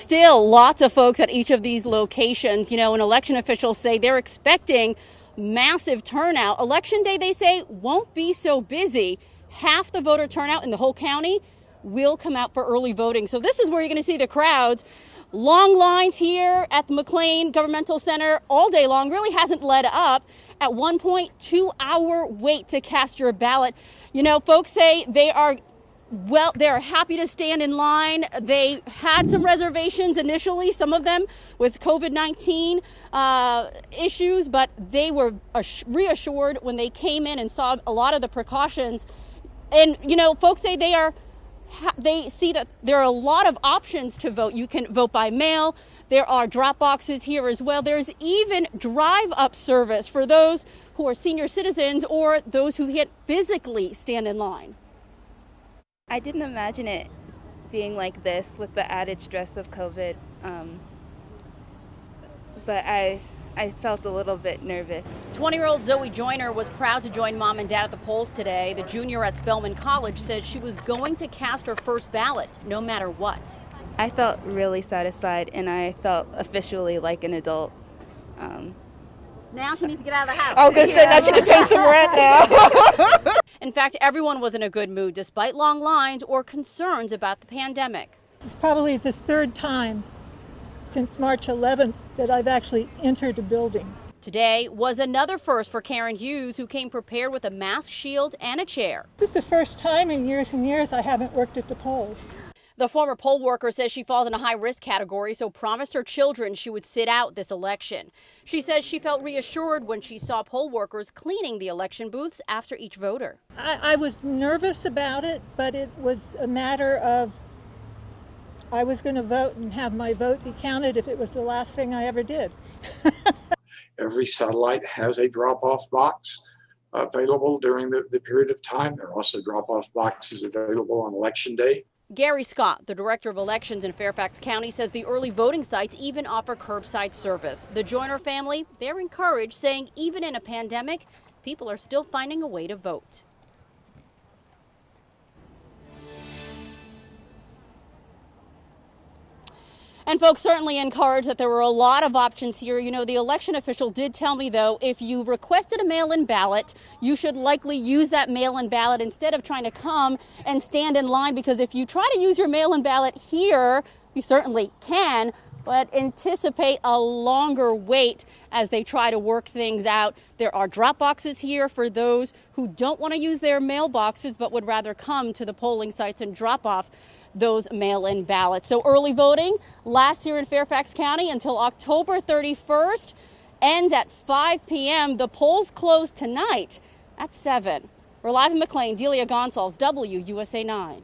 Still, lots of folks at each of these locations, and election officials say they're expecting massive turnout. Election day, they say, won't be so busy. Half the voter turnout in the whole county will come out for early voting. So this is where you're going to see the crowds. Long lines here at the McLean Governmental Center all day long. Really hasn't let up. At one point, 2-hour wait to cast your ballot. Folks say they're happy to stand in line. They had some reservations initially, some of them with COVID-19 issues, but they were reassured when they came in and saw a lot of the precautions. And, folks say they see that there are a lot of options to vote. You can vote by mail. There are drop boxes here as well. There's even drive-up service for those who are senior citizens or those who can't physically stand in line. I didn't imagine it being like this with the added stress of COVID, but I felt a little bit nervous. 20-year-old Zoe Joyner was proud to join mom and dad at the polls today. The junior at Spelman College said she was going to cast her first ballot no matter what. I felt really satisfied, and I felt officially like an adult. Now she needs to get out of the house. I was going to say, now she can pay some rent now. In fact, everyone was in a good mood despite long lines or concerns about the pandemic. This is probably the third time since March 11th that I've actually entered a building. Today was another first for Karen Hughes, who came prepared with a mask, shield, and a chair. This is the first time in years and years I haven't worked at the polls. The former poll worker says she falls in a high-risk category, so promised her children she would sit out this election. She says she felt reassured when she saw poll workers cleaning the election booths after each voter. I was nervous about it, but it was a matter of I was going to vote and have my vote be counted if it was the last thing I ever did. Every satellite has a drop-off box available during the period of time. There are also drop-off boxes available on election day. Gary Scott, the director of elections in Fairfax County, says the early voting sites even offer curbside service. The Joyner family, they're encouraged, saying even in a pandemic, people are still finding a way to vote. And folks certainly encouraged that there were a lot of options here. The election official did tell me, though, if you requested a mail-in ballot, you should likely use that mail-in ballot instead of trying to come and stand in line, because if you try to use your mail-in ballot here, you certainly can, but anticipate a longer wait as they try to work things out. There are drop boxes here for those who don't want to use their mailboxes but would rather come to the polling sites and drop off those mail-in ballots. So early voting lasts here in Fairfax County until October 31st, ends at 5 p.m. The polls close tonight at 7. We're live in McLean. Delia Gonsalves, WUSA 9.